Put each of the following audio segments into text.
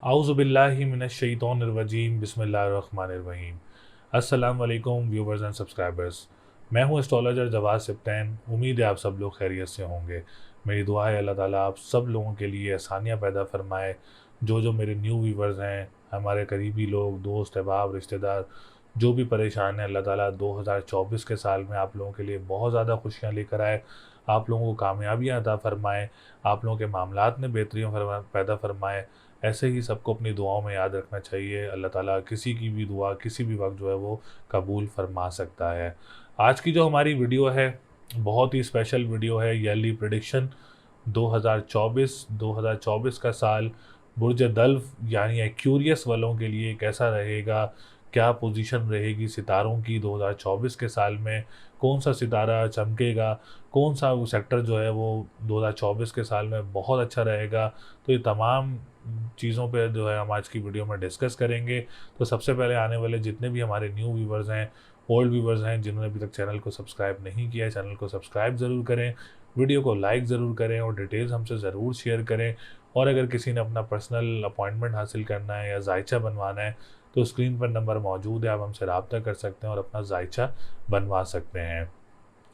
आउज़ुबिल्लाहि मिनश्शैतानिर्रजीम बिस्मिल्लाहिर्रहमानिर्रहीम। अस्सलाम वालेकुम व्यूवर्स एंड सब्सक्राइबर्स। मैं हूं एस्ट्रोलॉजर जवाद सिप्तैन। उम्मीद है आप सब लोग खैरियत से होंगे। मेरी दुआ है अल्लाह ताला आप सब लोगों के लिए आसानियां पैदा फरमाए। जो मेरे न्यू व्यूवर्स हैं, हमारे करीबी लोग, दोस्त अहबाब, रिश्तेदार जो भी परेशान हैं, अल्लाह ताला 2024 के साल में आप लोगों के लिए बहुत ज़्यादा खुशियाँ लेकर आए। आप लोगों को कामयाबियाँ अता फ़रमाए, आप लोगों के मामलात में बेहतरियाँ पैदा फ़रमाए। ऐसे ही सबको अपनी दुआओं में याद रखना चाहिए। अल्लाह ताला किसी की भी दुआ किसी भी वक्त जो है वो कबूल फरमा सकता है। आज की जो हमारी वीडियो है बहुत ही स्पेशल वीडियो है। ईयरली प्रेडिक्शन 2024 का साल बुर्ज दल्फ यानी एक्यूरियस वालों के लिए कैसा रहेगा, क्या पोजीशन रहेगी सितारों की 2024 के साल में, कौन सा सितारा चमकेगा, कौन सा वो सेक्टर जो है वो 2024 के साल में बहुत अच्छा रहेगा। तो ये तमाम चीज़ों पे जो है हम आज की वीडियो में डिस्कस करेंगे। तो सबसे पहले आने वाले जितने भी हमारे न्यू व्यूवर्स हैं, ओल्ड व्यूवर्स हैं, जिन्होंने अभी तक चैनल को सब्सक्राइब नहीं किया है, चैनल को सब्सक्राइब ज़रूर करें, वीडियो को लाइक ज़रूर करें और डिटेल्स हमसे ज़रूर शेयर करें। और अगर किसी ने अपना पर्सनल अपॉइंटमेंट हासिल करना है या जायचा बनवाना है तो स्क्रीन पर नंबर मौजूद है, आप हमसे रब्ता कर सकते हैं और अपना जायचा बनवा सकते हैं।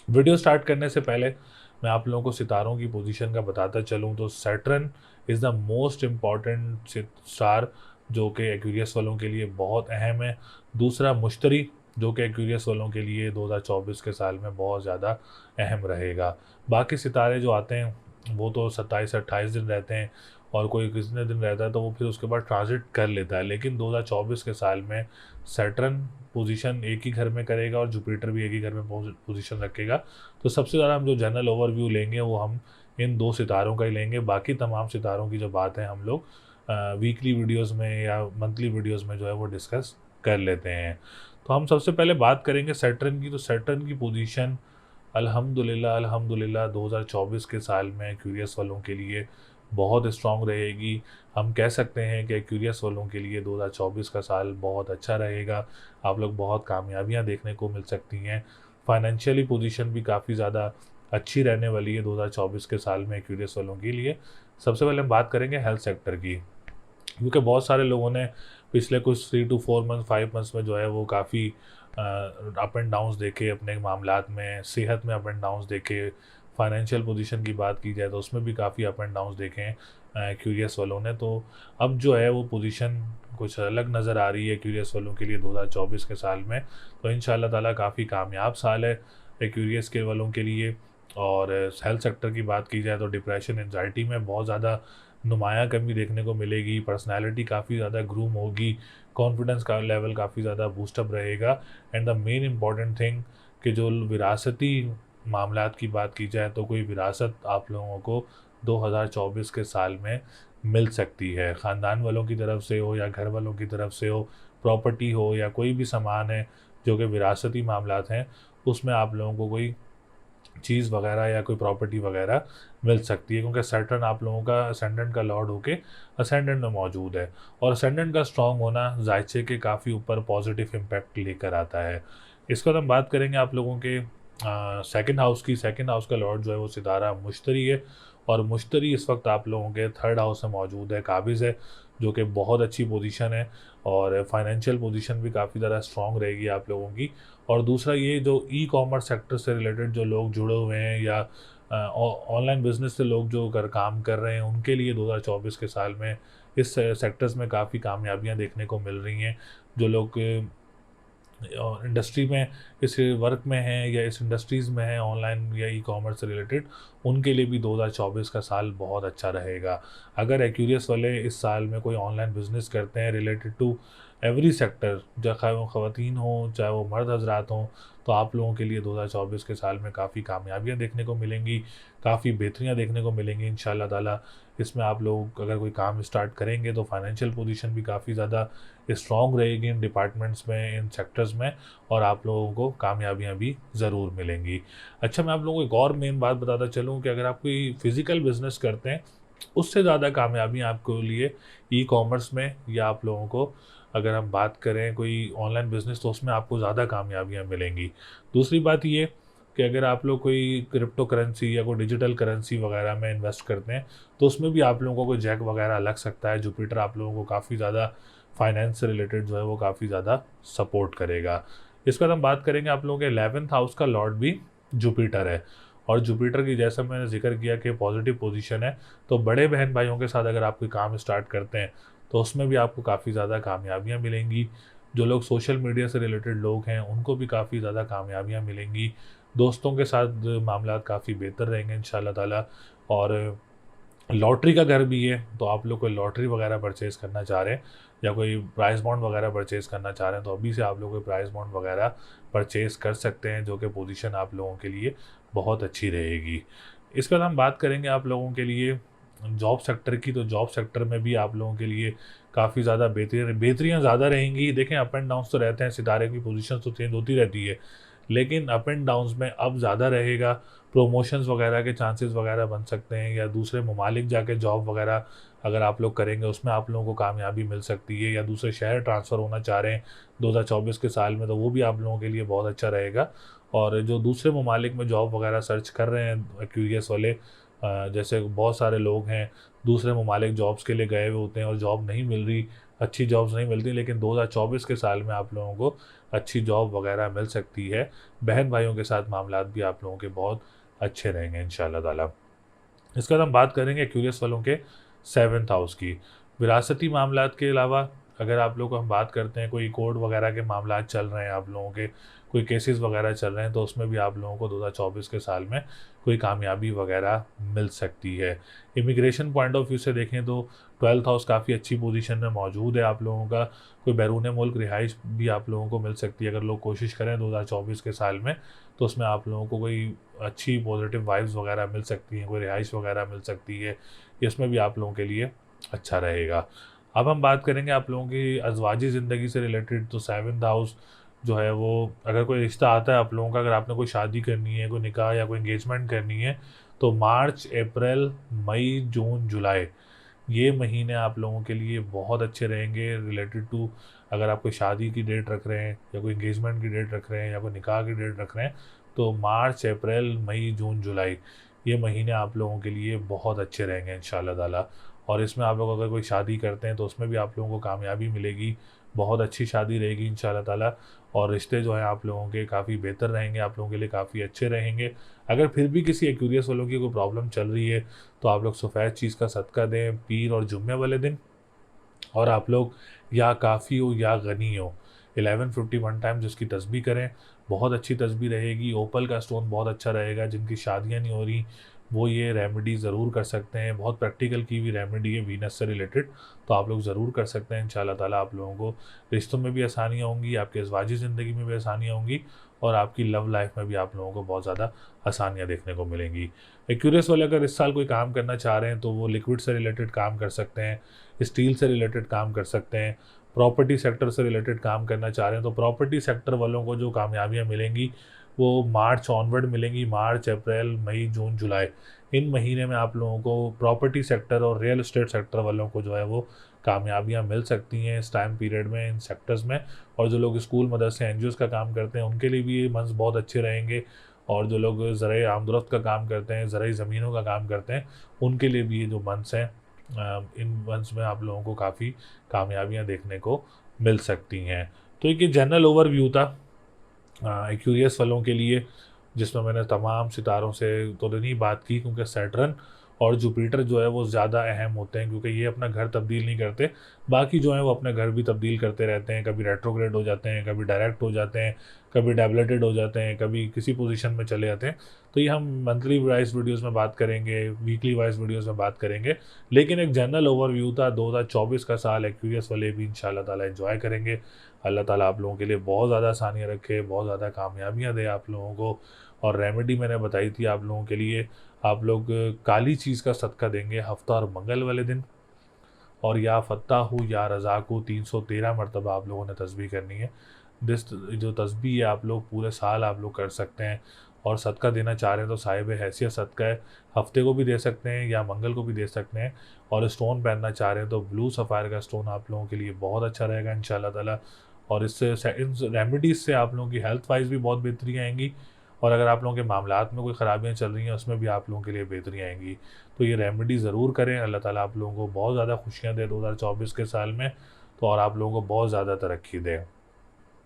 वीडियो स्टार्ट करने से पहले मैं आप लोगों को सितारों की पोजीशन का बताता चलूँ तो Saturn is the most important star जो कि एक्वेरियस वालों के लिए बहुत अहम है। दूसरा मुश्तरी जो कि एक्वेरियस वालों के लिए 2024 के साल में बहुत ज़्यादा अहम रहेगा। बाकी सितारे जो आते हैं वो तो 27 से 28 दिन रहते हैं और कोई कितने दिन रहता है तो वो फिर उसके बाद ट्रांजिट कर लेता है। लेकिन 2024 के साल में सैटर्न पोजीशन एक ही घर में करेगा और जुपिटर भी एक ही घर में पोजीशन रखेगा। तो सबसे ज़्यादा हम जो जनरल ओवरव्यू लेंगे वो हम इन दो सितारों का ही लेंगे। बाकी तमाम सितारों की जो बात है हम लोग वीकली वीडियोस में या मंथली वीडियोस में जो है वो डिस्कस कर लेते हैं। तो हम सबसे पहले बात करेंगे सैटर्न की। तो सैटर्न की पोजीशन अल्हम्दुलिल्लाह 2024 के साल में क्यूरियस वालों के लिए बहुत स्ट्रॉन्ग रहेगी। हम कह सकते हैं कि क्यूरियस वालों के लिए 2024 का साल बहुत अच्छा रहेगा। आप लोग बहुत कामयाबियां देखने को मिल सकती हैं। फाइनेंशियली पोजीशन भी काफ़ी ज़्यादा अच्छी रहने वाली है 2024 के साल में क्यूरियस वालों के लिए। सबसे पहले हम बात करेंगे हेल्थ सेक्टर की, क्योंकि बहुत सारे लोगों ने पिछले कुछ 3 to 4 मंथ 5 मंथ्स में जो है वो काफ़ी अप एंड डाउन्स देखे अपने मामलात में, सेहत में अप एंड डाउन्स देखे। फाइनेंशियल पोजीशन की बात की जाए तो उसमें भी काफ़ी अप एंड डाउन्स देखे हैं क्यूरियस वालों ने। तो अब जो है वो पोजीशन कुछ अलग नज़र आ रही है क्यूरियस वालों के लिए 2024 के साल में। तो इंशाल्लाह ताला काफ़ी कामयाब साल है क्यूरियस के वालों के लिए। और हेल्थ सेक्टर की बात की जाए तो डिप्रेशन एंजाइटी में बहुत ज़्यादा नुमाया कमी देखने को मिलेगी। पर्सनैलिटी काफ़ी ज़्यादा ग्रूम होगी, कॉन्फिडेंस का लेवल काफ़ी ज़्यादा बूस्टअप रहेगा। And the main important thing कि जो विरासती मामलात की बात की जाए तो कोई विरासत आप लोगों को 2024 के साल में मिल सकती है। ख़ानदान वालों की तरफ से हो या घर वालों की तरफ से हो, प्रॉपर्टी हो या कोई भी सामान है जो कि विरासती मामलात हैं, उसमें आप लोगों को कोई चीज़ वगैरह या कोई प्रॉपर्टी वगैरह मिल सकती है। क्योंकि सैटर्न आप लोगों का असेंडेंट का लॉर्ड होके असेंडेंट में मौजूद है और असेंडेंट का स्ट्रॉन्ग होना जायचे के काफ़ी ऊपर पॉजिटिव इम्पैक्ट लेकर आता है। इसके बाद हम बात करेंगे आप लोगों के सेकंड हाउस की। सेकंड हाउस का लॉर्ड जो है वो सितारा मुश्तरी है और मुश्तरी इस वक्त आप लोगों के थर्ड हाउस में मौजूद है, काबिज़ है, जो कि बहुत अच्छी पोजीशन है और फाइनेंशियल पोजीशन भी काफ़ी ज़्यादा स्ट्रॉन्ग रहेगी आप लोगों की। और दूसरा ये जो ई कॉमर्स सेक्टर से रिलेटेड जो लोग जुड़े हुए हैं या ऑनलाइन बिजनेस से लोग जो काम कर रहे हैं उनके लिए 2024 के साल में इस सेक्टर्स में काफ़ी कामयाबियां देखने को मिल रही हैं। जो लोग इंडस्ट्री में इस वर्क में हैं या इस इंडस्ट्रीज़ में हैं ऑनलाइन या ई कॉमर्स से रिलेटेड, उनके लिए भी 2024 का साल बहुत अच्छा रहेगा। अगर एक्यूरियस वाले इस साल में कोई ऑनलाइन बिजनेस करते हैं रिलेटेड टू एवरी सेक्टर, चाहे वो ख़वातीन हों चाहे वो मर्द हजरात हों, तो आप लोगों के लिए 2024 के साल में काफ़ी कामयाबियाँ देखने को मिलेंगी, काफ़ी बेहतरियाँ देखने को मिलेंगी इंशाल्लाह ताला। इसमें आप लोग अगर कोई काम स्टार्ट करेंगे तो फाइनेंशियल पोजीशन भी काफ़ी ज़्यादा स्ट्रॉन्ग रहेगी इन डिपार्टमेंट्स में, इन सेक्टर्स में, और आप लोगों को कामयाबियाँ भी ज़रूर मिलेंगी। अच्छा, मैं आप लोगों को एक और मेन बात बताता चलूँ कि अगर आप कोई फ़िज़िकल बिज़नेस करते हैं उससे ज़्यादा कामयाबियाँ आपके लिए ई कॉमर्स में, या आप लोगों को अगर हम बात करें कोई ऑनलाइन बिज़नेस तो उसमें आपको ज़्यादा कामयाबियाँ मिलेंगी। दूसरी बात ये कि अगर आप लोग कोई क्रिप्टो करेंसी या कोई डिजिटल करेंसी वगैरह में इन्वेस्ट करते हैं तो उसमें भी आप लोगों को कोई जैक वगैरह लग सकता है। जुपिटर आप लोगों को काफ़ी ज़्यादा फाइनेंस से रिलेटेड जो है वो काफ़ी ज़्यादा सपोर्ट करेगा। इसके बाद हम बात करेंगे आप लोगों के 11th हाउस का लॉर्ड भी जुपिटर है, और जुपिटर की जैसा मैंने जिक्र किया कि पॉजिटिव पोजीशन है, तो बड़े बहन भाइयों के साथ अगर आप कोई काम स्टार्ट करते हैं तो उसमें भी आपको काफ़ी ज़्यादा कामयाबियाँ मिलेंगी। जो लोग सोशल मीडिया से रिलेटेड लोग हैं उनको भी काफ़ी ज़्यादा कामयाबियाँ मिलेंगी। दोस्तों के साथ मामला काफ़ी बेहतर रहेंगे इंशाल्लाह ताला। और लॉटरी का घर भी है, तो आप लोग कोई लॉटरी वगैरह परचेज़ करना चाह रहे हैं या कोई प्राइज़ बॉन्ड वगैरह परचेज़ करना चाह रहे हैं तो अभी से आप लोग कोई प्राइज़ बॉन्ड वगैरह परचेज़ कर सकते हैं, जो कि पोजीशन आप लोगों के लिए बहुत अच्छी रहेगी। इसके बाद हम बात करेंगे आप लोगों के लिए जॉब सेक्टर की, तो जॉब सेक्टर में भी आप लोगों के लिए काफ़ी ज़्यादा बेहतरियाँ ज़्यादा रहेंगी। देखें, अप एंड डाउन्स तो रहते हैं, सितारे की पोजीशन तो चेंज होती रहती है, लेकिन अप एंड डाउन्स में अब ज़्यादा रहेगा। प्रमोशंस वगैरह के चांसेस वगैरह बन सकते हैं, या दूसरे ममालिक जाके जॉब वगैरह अगर आप लोग करेंगे उसमें आप लोगों को कामयाबी मिल सकती है, या दूसरे शहर ट्रांसफ़र होना चाह रहे हैं 2024 के साल में, तो वो भी आप लोगों के लिए बहुत अच्छा रहेगा। और जो दूसरे ममालिक में जॉब वगैरह सर्च कर रहे हैं क्यूरियस वाले, जैसे बहुत सारे लोग हैं दूसरे ममालिक जॉब्स के लिए गए हुए होते हैं और जॉब नहीं मिल रही, अच्छी जॉब्स नहीं मिलती, लेकिन 2024 के साल में आप लोगों को अच्छी जॉब वगैरह मिल सकती है। बहन भाइयों के साथ मामलात भी आप लोगों के बहुत अच्छे रहेंगे इंशाल्लाह ताला। इसके बाद हम बात करेंगे एक्यूरियस वालों के 7th हाउस की। विरासती मामलात के अलावा अगर आप लोग हम बात करते हैं कोई कोर्ट वगैरह के मामलात चल रहे हैं आप लोगों के, कोई केसेस वगैरह चल रहे हैं, तो उसमें भी आप लोगों को 2024 के साल में कोई कामयाबी वगैरह मिल सकती है। इमिग्रेशन पॉइंट ऑफ व्यू से देखें तो 12th हाउस काफ़ी अच्छी पोजीशन में मौजूद है आप लोगों का। कोई बैरून मुल्क रिहाइश भी आप लोगों को मिल सकती है अगर लोग कोशिश करें 2024 के साल में, तो उसमें आप लोगों को कोई अच्छी पॉजिटिव वाइब्स वगैरह मिल सकती हैं, कोई रिहाइश वगैरह मिल सकती है, इसमें भी आप लोगों के लिए अच्छा रहेगा। अब हम बात करेंगे आप लोगों की अज़वाजी ज़िंदगी से रिलेटेड, तो 7th हाउस जो है वो अगर कोई रिश्ता आता है आप लोगों का, अगर आपने कोई शादी करनी है, कोई निकाह या कोई एंगेजमेंट करनी है, तो मार्च, अप्रैल, मई, जून, जुलाई ये महीने आप लोगों के लिए बहुत अच्छे रहेंगे रिलेटेड टू अगर आप कोई शादी की डेट रख रहे हैं या कोई एंगेजमेंट की डेट रख रहे हैं या कोई निकाह की डेट रख रहे हैं, तो मार्च, अप्रैल, मई, जून, जुलाई ये महीने आप लोगों के लिए बहुत अच्छे रहेंगे इंशाल्लाह ताला। और इसमें आप लोग अगर कोई शादी करते हैं तो उसमें भी आप लोगों को कामयाबी मिलेगी, बहुत अच्छी शादी रहेगी इंशाल्लाह ताला। और रिश्ते जो हैं आप लोगों के काफ़ी बेहतर रहेंगे, आप लोगों के लिए काफ़ी अच्छे रहेंगे। अगर फिर भी किसी एक्यूरियस वालों की कोई प्रॉब्लम चल रही है तो आप लोग सफ़ेद चीज़ का सदका दें पीर और जुम्मे वाले दिन, और आप लोग या काफ़ी हो या गनी हो 1151 टाइम्स उसकी तस्बीह करें, बहुत अच्छी तस्बीह रहेगी। ओपल का स्टोन बहुत अच्छा रहेगा। जिनकी शादियां नहीं हो रही वो ये रेमेडी ज़रूर कर सकते हैं, बहुत प्रैक्टिकल की हुई रेमेडी है वीनस से रिलेटेड, तो आप लोग ज़रूर कर सकते हैं। इंशाल्लाह ताला आप लोगों को रिश्तों में भी आसानियाँ होंगी, आपके अज़वाजी ज़िंदगी में भी आसानियाँ होंगी, और आपकी लव लाइफ में भी आप लोगों को बहुत ज़्यादा आसानियाँ देखने को मिलेंगी। एक्यूरियस वाले अगर इस साल कोई काम करना चाह रहे हैं तो वो लिक्विड से रिलेटेड काम कर सकते हैं, स्टील से रिलेटेड काम कर सकते हैं, प्रॉपर्टी सेक्टर से रिलेटेड काम करना चाह रहे हैं तो प्रॉपर्टी सेक्टर वालों को जो कामयाबियाँ मिलेंगी वो मार्च ऑनवर्ड मिलेंगी। मार्च, अप्रैल, मई, जून, जुलाई इन महीने में आप लोगों को प्रॉपर्टी सेक्टर और रियल एस्टेट सेक्टर वालों को जो है वो कामयाबियाँ मिल सकती हैं इस टाइम पीरियड में इन सेक्टर्स में। और जो लोग स्कूल, मदरसे, एनजीओज़ का काम करते हैं उनके लिए भी ये मंथ्स बहुत अच्छे रहेंगे, और जो लोग ज़राए आमदरफ्त का काम करते हैं, ज़राई ज़मीनों का काम करते हैं, उनके लिए भी ये जो मंथ्स हैं इन मंथ्स में आप लोगों को काफ़ी कामयाबियाँ देखने को मिल सकती हैं। तो एक जनरल ओवरव्यू था एक्यूरियस वालों के लिए, जिसमें मैंने तमाम सितारों से तो नहीं बात की, क्योंकि सैटर्न और जुपिटर जो है वो ज़्यादा अहम होते हैं, क्योंकि ये अपना घर तब्दील नहीं करते। बाकी जो है वो अपने घर भी तब्दील करते रहते हैं, कभी रेट्रोग्रेड हो जाते हैं, कभी डायरेक्ट हो जाते हैं, कभी डेबलेटेड हो जाते हैं, कभी किसी पोजीशन में चले जाते हैं। तो ये हम मंथली वाइज वीडियोस में बात करेंगे, वीकली वाइज वीडियोस में बात करेंगे, लेकिन एक जनरल ओवरव्यू था। 2024 का साल एक्यूरियस वाले भी इंशाल्लाह ताला एंजॉय करेंगे। अल्लाह ताला आप लोगों के लिए बहुत ज़्यादा आसानियाँ रखे, बहुत ज़्यादा कामयाबियाँ दे आप लोगों को। और रेमेडी मैंने बताई थी आप लोगों के लिए, आप लोग काली चीज़ का सदका देंगे हफ्ता और मंगल वाले दिन, और या फ़त्ताहु या रज़ाक़ु 313 मरतबा आप लोगों ने तस्बीह करनी है। जो तस्बीह है आप लोग पूरे साल आप लोग कर सकते हैं। और सदका देना चाह रहे हैं तो साहिब हैसियत सदका है, हफ्ते को भी दे सकते हैं या मंगल को भी दे सकते हैं। और स्टोन पहनना चाह रहे हैं तो ब्लू सफ़ायर का स्टोन आप लोगों के लिए बहुत अच्छा रहेगा इंशाल्लाह ताला। और इससे इन रेमेडीज़ से आप लोगों की हेल्थ वाइज भी बहुत बेहतरी आएंगी, और अगर आप लोगों के मामलात में कोई ख़राबियाँ चल रही हैं उसमें भी आप लोगों के लिए बेहतरी आएंगी। तो ये रेमेडी ज़रूर करें। अल्लाह ताला आप लोगों को बहुत ज़्यादा खुशियाँ दे 2024 के साल में, तो और आप लोगों को बहुत ज़्यादा तरक्की दे।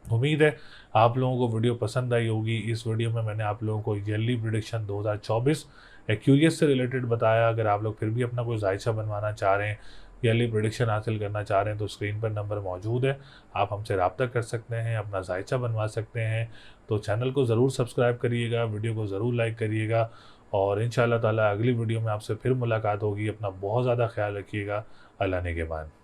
उम्मीद है आप लोगों को वीडियो पसंद आई होगी। इस वीडियो में मैंने आप लोगों को ईयरली प्रेडिक्शन 2024 एक्यूरियस से रिलेटेड बताया। अगर आप लोग फिर भी अपना कोई जायचा बनवाना चाह रहे हैं, ईयरली प्रेडिक्शन हासिल करना चाह रहे हैं, तो स्क्रीन पर नंबर मौजूद है, आप हमसे रब्ता कर सकते हैं, अपना जायचा बनवा सकते हैं। तो चैनल को ज़रूर सब्सक्राइब करिएगा, वीडियो को ज़रूर लाइक करिएगा, और इंशाअल्लाह ताला अगली वीडियो में आपसे फिर मुलाकात होगी। अपना बहुत ज़्यादा ख्याल रखिएगा। अल्लाह ने के बाद।